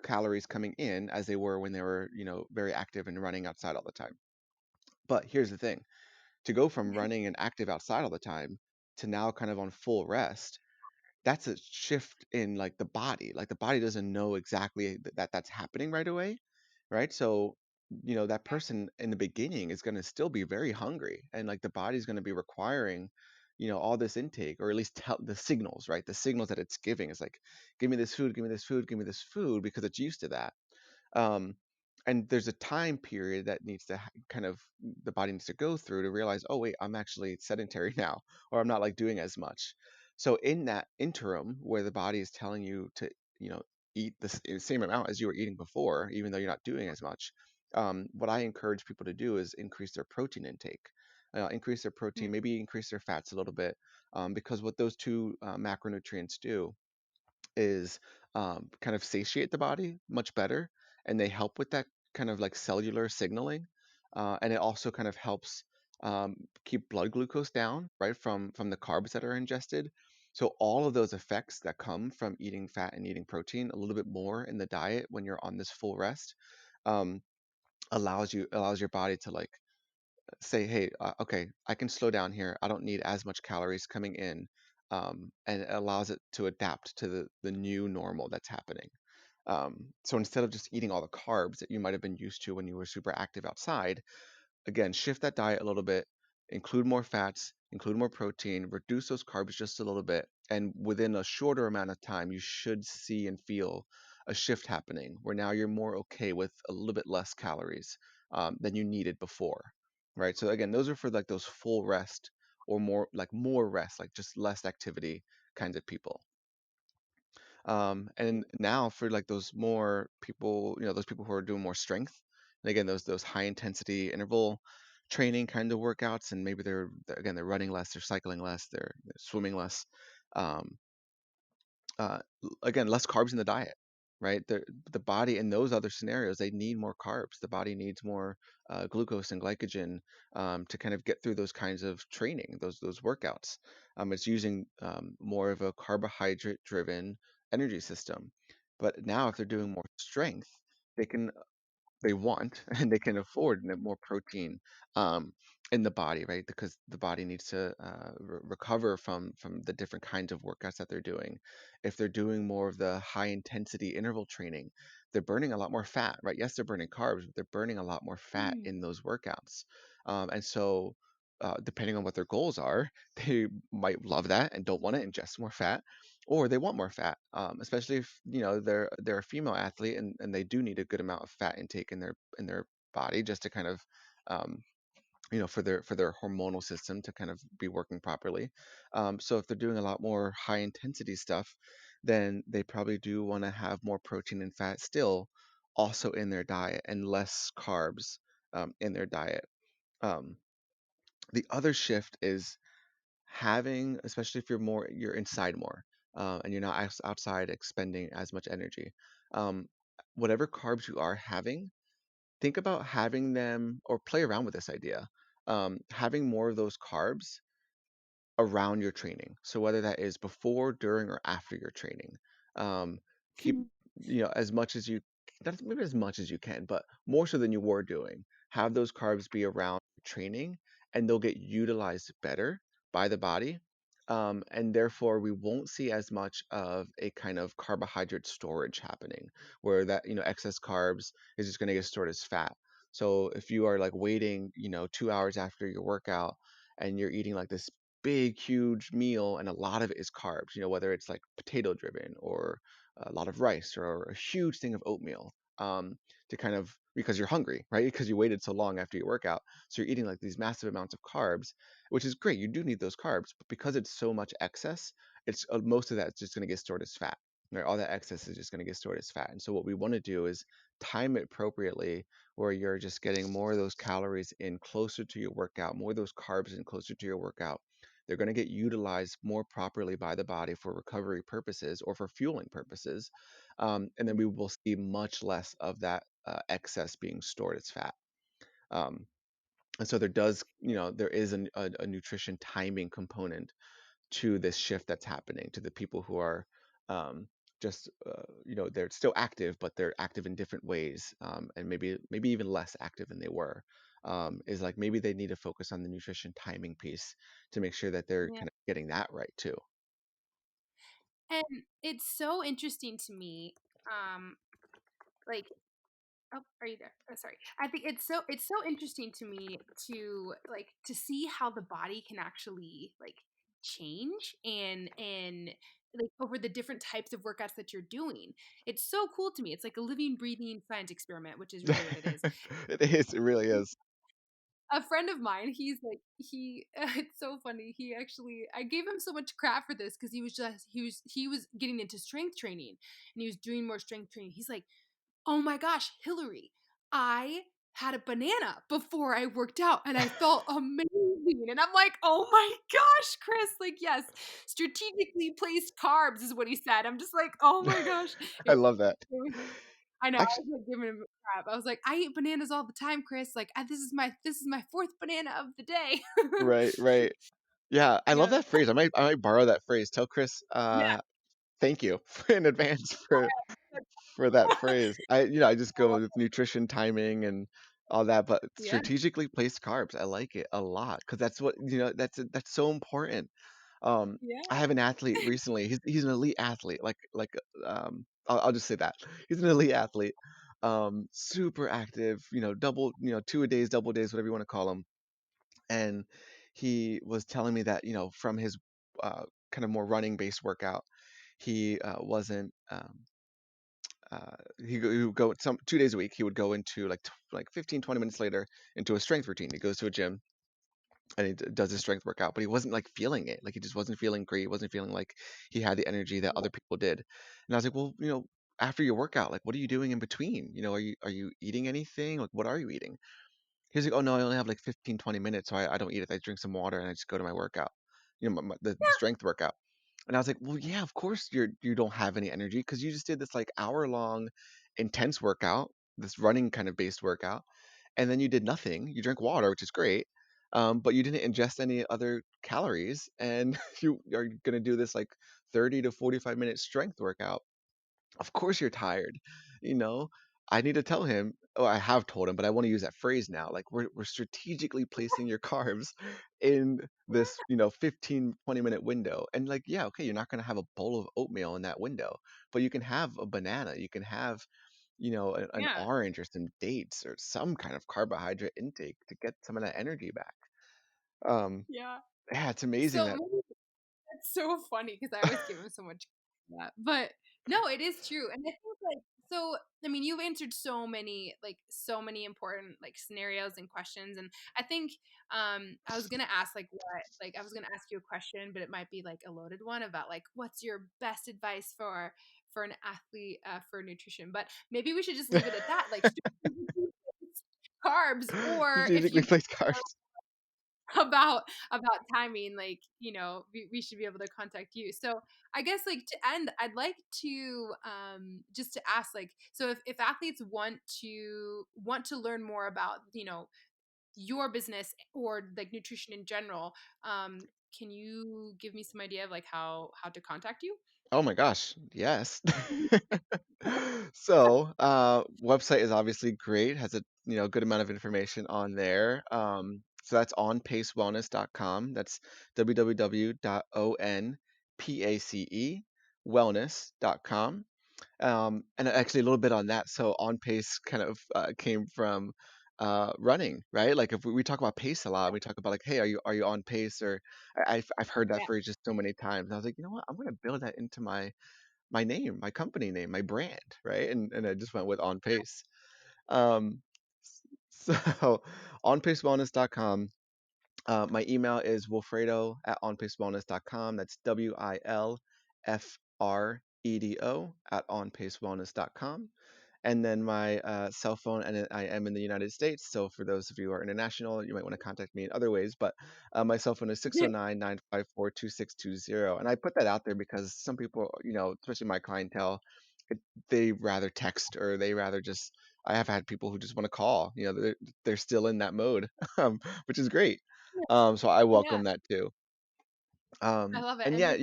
calories coming in as they were when they were, very active and running outside all the time. But here's the thing, to go from running and active outside all the time to now kind of on full rest, that's a shift in like the body. Like the body doesn't know exactly that that's happening right away, right? So, that person in the beginning is going to still be very hungry, and like the body's going to be requiring, all this intake, or at least tell the signals, right? The signals that it's giving is like, give me this food, give me this food, give me this food, because it's used to that. um, and there's a time period that needs to kind of the body needs to go through to realize, oh wait, I'm actually sedentary now, or I'm not like doing as much. So in that interim where the body is telling you to, you know eat the same amount as you were eating before, even though you're not doing as much, what I encourage people to do is increase their protein intake, increase their protein, maybe increase their fats a little bit, because what those two macronutrients do is kind of satiate the body much better, and they help with that kind of like cellular signaling, and it also kind of helps keep blood glucose down, right, from the carbs that are ingested. So all of those effects that come from eating fat and eating protein a little bit more in the diet when you're on this full rest, um, allows your body to like say, hey, okay, I can slow down here. I don't need as much calories coming in, and it allows it to adapt to the new normal that's happening. So instead of just eating all the carbs that you might have been used to when you were super active outside, again, shift that diet a little bit. include more fats, include more protein, reduce those carbs just a little bit, and within a shorter amount of time, you should see and feel a shift happening where now you're more okay with a little bit less calories than you needed before, right? So again, those are for like those full rest or more rest, like just less activity kinds of people. And now for like those more people, those people who are doing more strength, and again, those high intensity interval training kind of workouts, and maybe they're running less, they're cycling less, they're swimming less. Um, Again, less carbs in the diet, right? The body in those other scenarios, they need more carbs. The body needs more glucose and glycogen to kind of get through those kinds of training, those workouts. It's using more of a carbohydrate-driven energy system. But now, if they're doing more strength, they can they want and they can afford more protein um, in the body, right? Because the body needs to recover from the different kinds of workouts that they're doing. If they're doing more of the high intensity interval training, they're burning a lot more fat, right? Yes, they're burning carbs, but they're burning a lot more fat Mm. in those workouts. And so, depending on what their goals are, they might love that and don't want to ingest more fat, or they want more fat, especially if they're a female athlete and they do need a good amount of fat intake in their body just to kind of um, for their hormonal system to kind of be working properly. So if they're doing a lot more high intensity stuff, then they probably do want to have more protein and fat still also in their diet and less carbs in their diet. Um, the other shift is having, especially if you're inside more, and you're not outside expending as much energy, um, whatever carbs you are having, think about having them or play around with this idea, having more of those carbs around your training. So whether that is before, during, or after your training, um, keep as much as you not maybe as much as you can, but more so than you were doing. Have those carbs be around training, and they'll get utilized better by the body. And therefore, we won't see as much of a kind of carbohydrate storage happening, where that excess carbs is just going to get stored as fat. So if you are like waiting, 2 hours after your workout, and you're eating like this big, huge meal, and a lot of it is carbs, whether it's like potato driven or a lot of rice or a huge thing of oatmeal, to kind of because you're hungry, right? Because you waited so long after your workout. So you're eating like these massive amounts of carbs, which is great. You do need those carbs, but because it's so much excess, it's most of that is just going to get stored as fat. Right? All that excess is just going to get stored as fat. And so what we want to do is time it appropriately where you're just getting more of those calories in closer to your workout, more of those carbs in closer to your workout. They're going to get utilized more properly by the body for recovery purposes or for fueling purposes. And then we will see much less of that excess being stored as fat. Um, and so there is a nutrition timing component to this shift that's happening to the people who are just they're still active, but they're active in different ways, and maybe even less active than they were. Is like maybe they need to focus on the nutrition timing piece to make sure that they're Yeah. kind of getting that right too. And it's so interesting to me, like, oh, are you there? Oh, sorry. I think it's so interesting to me to to see how the body can actually change and like over the different types of workouts that you're doing. It's so cool to me. It's like a living, breathing science experiment, which is really what it is. It is. It really is. A friend of mine, he's like he it's so funny. He actually I gave him so much crap for this because he was getting into strength training and he was doing more strength training. He's like, "Oh my gosh, Hillary, I had a banana before I worked out and I felt amazing." And I'm like, "Oh my gosh, Chris, like yes, strategically placed carbs is what he said." I'm just like, "Oh my gosh." I It, love that. it was I know, I Actually, was like giving him crap. I was like, "I eat bananas all the time, Chris. Like this is my fourth banana of the day." right, right. Yeah, I love Yeah. that phrase. I might borrow that phrase. Tell Chris, Yeah. thank you in advance for that phrase. I just go with nutrition timing and all that, but Yeah. strategically placed carbs, I like it a lot because that's what, that's so important. Yeah. I have an athlete recently. He's an elite athlete. I'll just say that he's an elite athlete. Super active. Double, 2 a days, double days, whatever you want to call them. And he was telling me that, from his kind of more running based workout, he wasn't he would go some 2 days a week. He would go into like 15, 20 minutes later into a strength routine. He goes to a gym and he does his strength workout, but he wasn't like feeling it. Like he just wasn't feeling great. He wasn't feeling like he had the energy that other people did. And I was like, well, after your workout, like, what are you doing in between? Are you eating anything? Like, what are you eating? He's like, oh no, I only have like 15, 20 minutes, so I don't eat it. I drink some water and I just go to my workout, the strength workout. And I was like, well, yeah, of course you don't have any energy because you just did this like hour long intense workout, this running kind of based workout, and then you did nothing. You drank water, which is great, but you didn't ingest any other calories, and you are gonna do this like 30 to 45-minute strength workout. Of course you're tired, you know? I need to tell him, oh, I have told him, but I want to use that phrase now. Like we're strategically placing your carbs in this, 15, 20-minute window. And like, yeah, okay, you're not going to have a bowl of oatmeal in that window, but you can have a banana, you can have, an Yeah. orange or some dates or some kind of carbohydrate intake to get some of that energy back. Um, Yeah. yeah, it's amazing So that. maybe that's so funny because I always give him so much for that. But no, it is true. And I think like so I mean you've answered so many important like scenarios and questions. And I think I was gonna ask like what like I was gonna ask you a question, but it might be like a loaded one about like what's your best advice for an athlete for nutrition. But maybe we should just leave it at that. Like carbs, or if Strategically you placed carbs. about timing, like we should be able to contact you. So I guess like to end, I'd like to just to ask like, so if athletes want to learn more about your business or like nutrition in general, can you give me some idea of like how to contact you? Oh my gosh, yes. So, website is obviously great, has a good amount of information on there. So that's onpacewellness.com. That's www.onpace wellness.com. And actually a little bit on that. So on pace kind of came from running, right? Like if we talk about pace a lot, we talk about like, hey, are you on pace? Or I've heard that Yeah. phrase just so many times. And I was like, you know what? I'm gonna build that into my name, my company name, my brand, right? And I just went with On Pace. Um, so onpacewellness.com. My email is Wilfredo at onpacewellness.com. That's WILFREDO at onpacewellness.com. And then my cell phone, and I am in the United States. So for those of you who are international, you might want to contact me in other ways. But my cell phone is 609-954-2620. And I put that out there because some people, especially my clientele, it, they rather text or they rather just. I have had people who just want to call. They're still in that mode, which is great. So I Yeah. welcome that too. I love it. And And yeah, then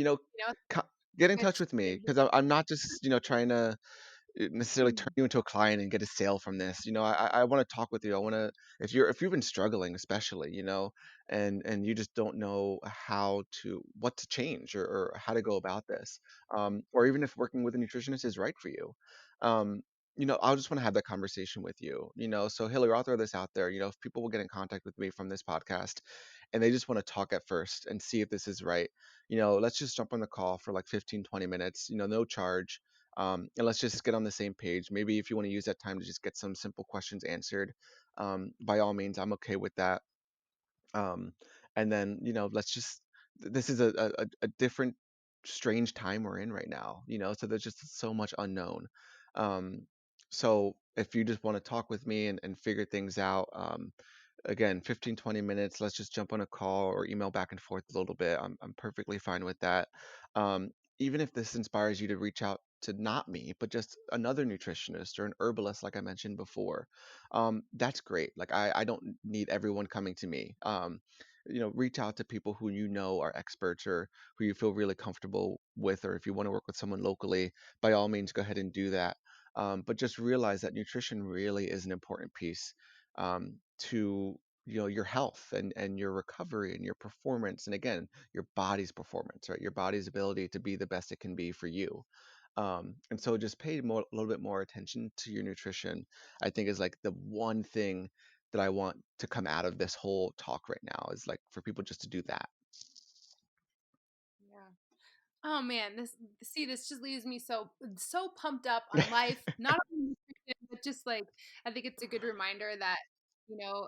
co- get in touch it's with me good. because I'm not just trying to necessarily turn you into a client and get a sale from this. I want to talk with you. I want to, if you've been struggling, especially, and you just don't know what to change or how to go about this, or even if working with a nutritionist is right for you. Um, I'll just want to have that conversation with you. So Hillary, I'll throw this out there. If people will get in contact with me from this podcast and they just want to talk at first and see if this is right, let's just jump on the call for like 15, 20 minutes, no charge, and let's just get on the same page. Maybe if you want to use that time to just get some simple questions answered, by all means, I'm okay with that. Um, and then, this is a different, strange time we're in right now, so there's just so much unknown. Um, so if you just want to talk with me and figure things out, again, 15, 20 minutes, let's just jump on a call or email back and forth a little bit. I'm perfectly fine with that. Um, Even if this inspires you to reach out to not me, but just another nutritionist or an herbalist, like I mentioned before, that's great. Like I don't need everyone coming to me. Reach out to people who are experts or who you feel really comfortable with, or if you want to work with someone locally, by all means, go ahead and do that. But just realize that nutrition really is an important piece, to your health and your recovery and your performance, and again, your body's performance, right? Your body's ability to be the best it can be for you. And so just pay a little bit more attention to your nutrition, I think, is like the one thing that I want to come out of this whole talk right now is like for people just to do that. Yeah. Oh man, this just leaves me so pumped up on life, not only nutrition, but just like I think it's a good reminder that,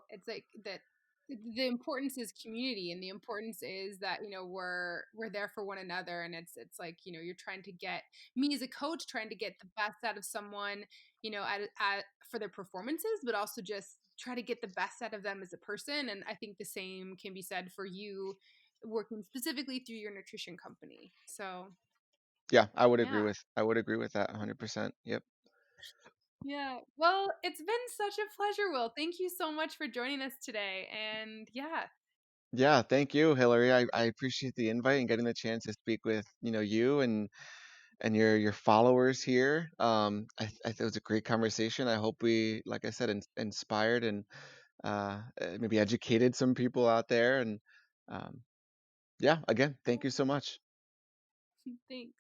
it's like that the importance is community, and the importance is that, we're there for one another, and it's like, you're trying to get me as a coach trying to get the best out of someone, for their performances, but also just try to get the best out of them as a person. And I think the same can be said for you working specifically through your nutrition company. So, Yeah, yeah. I would agree with that 100%. Yep. Yeah. Well, it's been such a pleasure, Will. Thank you so much for joining us today. And yeah, Yeah, thank you, Hillary. I appreciate the invite and getting the chance to speak with, you and your followers here. I thought it was a great conversation. I hope we, like I said, inspired and maybe educated some people out there. And um, yeah, again, thank you so much. thanks.